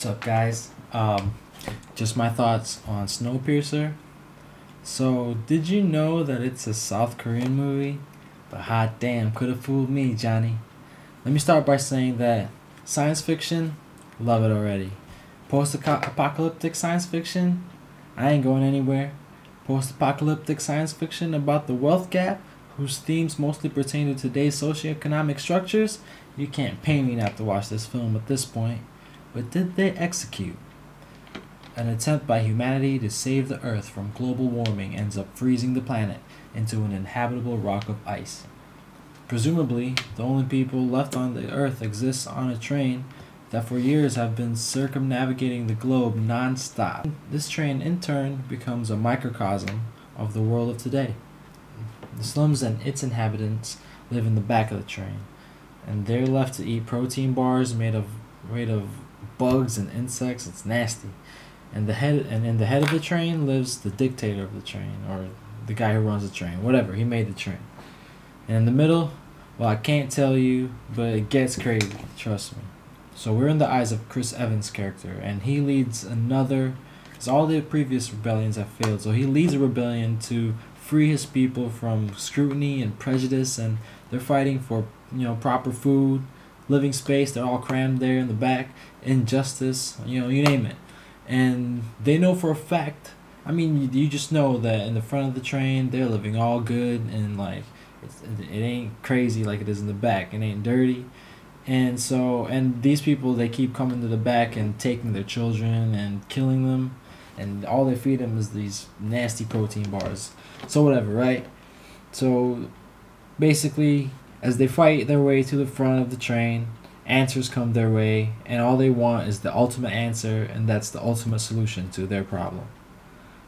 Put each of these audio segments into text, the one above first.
What's up, guys? Just my thoughts on Snowpiercer. So, did you know that it's a South Korean movie? But hot damn, could have fooled me, Johnny. Let me start by saying that science fiction, love it already. Post-apocalyptic science fiction, I ain't going anywhere. Post-apocalyptic science fiction about the wealth gap, whose themes mostly pertain to today's socioeconomic structures, you can't pay me not to watch this film at this point. But did they execute? An attempt by humanity to save the Earth from global warming ends up freezing the planet into an inhabitable rock of ice. Presumably, the only people left on the Earth exist on a train that for years have been circumnavigating the globe non-stop. This train, in turn, becomes a microcosm of the world of today. The slums and its inhabitants live in the back of the train, and they're left to eat protein bars made of bugs and insects. It's nasty. And in the head of the train lives the dictator of the train, or the guy who runs the train, whatever. He made the train. And in the middle, well, I can't tell you, but it gets crazy, trust me. So we're in the eyes of Chris Evans' character, and he leads another, because all the previous rebellions have failed, so he leads a rebellion to free his people from scrutiny and prejudice, and they're fighting for, proper food, living space. They're all crammed there in the back, injustice, you name it. And they know for a fact, you just know that in the front of the train, they're living all good, and it ain't crazy like it is in the back. It ain't dirty. And so, and these people, they keep coming to the back and taking their children and killing them, and all they feed them is these nasty protein bars. So whatever, right? So basically, as they fight their way to the front of the train, answers come their way, and all they want is the ultimate answer, and that's the ultimate solution to their problem.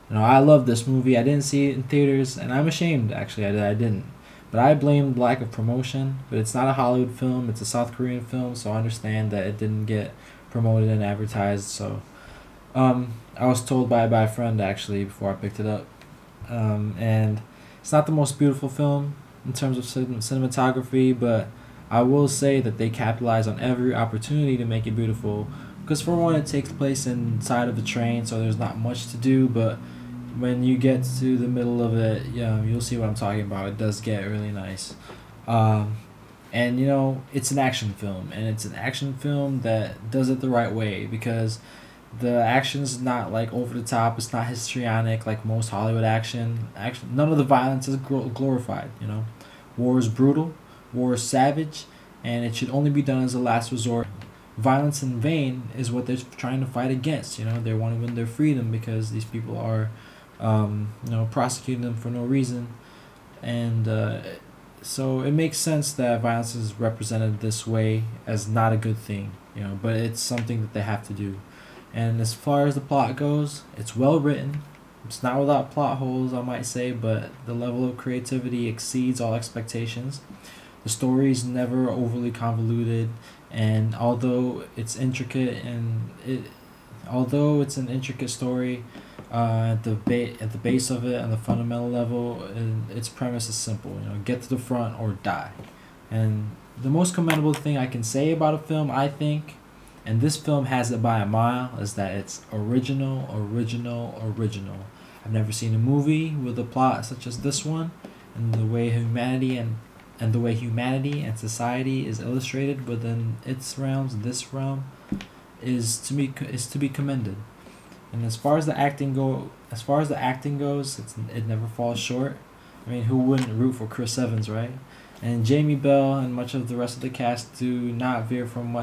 I love this movie. I didn't see it in theaters, and I'm ashamed, actually, I didn't. But I blame lack of promotion. But it's not a Hollywood film, it's a South Korean film, so I understand that it didn't get promoted and advertised. So I was told by a friend, actually, before I picked it up. And it's not the most beautiful film in terms of cinematography, but I will say that they capitalize on every opportunity to make it beautiful. Because for one, it takes place inside of a train, so there's not much to do, but when you get to the middle of it, you'll see what I'm talking about. It does get really nice. And it's an action film, and it's an action film that does it the right way, because the action's not like over the top. It's not histrionic like most Hollywood action. None of the violence is glorified. War is brutal, war is savage, and it should only be done as a last resort. Violence in vain is what they're trying to fight against. They want to win their freedom because these people are prosecuting them for no reason. And so it makes sense that violence is represented this way as not a good thing, but it's something that they have to do. And as far as the plot goes, it's well written. It's not without plot holes, I might say, but the level of creativity exceeds all expectations. The story is never overly convoluted, and although it's an intricate story, at the base of it, on the fundamental level, its premise is simple. Get to the front or die. And the most commendable thing I can say about a film, I think, and this film has it by a mile, is that it's original. I've never seen a movie with a plot such as this one, and the way humanity and society is illustrated within its realms. This realm is to be commended. And as far as the acting goes, it never falls short. Who wouldn't root for Chris Evans, right? And Jamie Bell and much of the rest of the cast do not veer from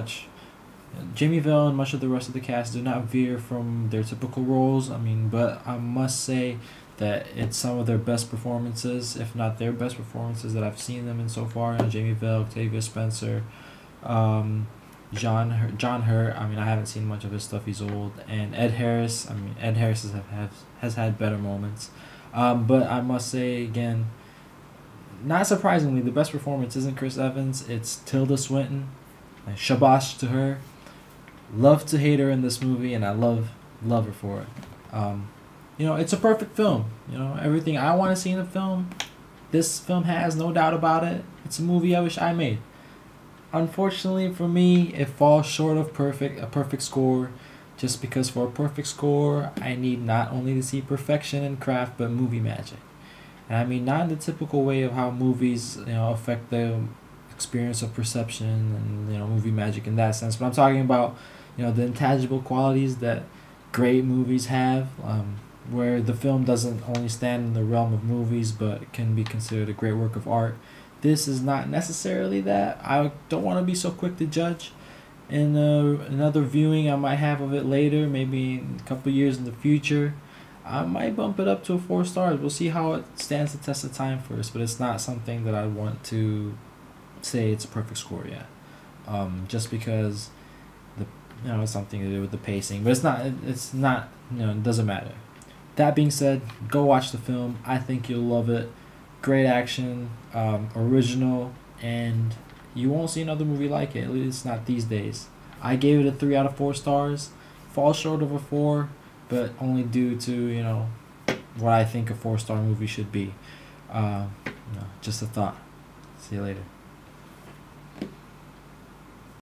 their typical roles. But I must say that it's some of their best performances, if not their best performances, that I've seen them in so far. Jamie Bell, Octavia Spencer, John Hurt. I haven't seen much of his stuff. He's old. And Ed Harris. Ed Harris has had better moments. But I must say again, not surprisingly, the best performance isn't Chris Evans. It's Tilda Swinton. And shabash to her. Love to hate her in this movie, and I love her for it. It's a perfect film. Everything I want to see in a film, this film has, no doubt about it. It's a movie I wish I made. Unfortunately for me, it falls short of a perfect score. just because for a perfect score, I need not only to see perfection and craft, but movie magic. And I mean, not in the typical way of how movies, affect the experience of perception and, movie magic in that sense. But I'm talking about, the intangible qualities that great movies have, where the film doesn't only stand in the realm of movies, but can be considered a great work of art. This is not necessarily that. I don't want to be so quick to judge. In another viewing I might have of it later, maybe in a couple years in the future, I might bump it up to a 4 stars. We'll see how it stands the test of time first, but it's not something that I want to say it's a perfect score yet. Just because it's something to do with the pacing, but it's not. It's not. It doesn't matter. That being said, go watch the film. I think you'll love it. Great action, original, and you won't see another movie like it. At least not these days. I gave it a 3 out of 4 stars. Falls short of a 4, but only due to what I think a 4-star movie should be. Just a thought. See you later.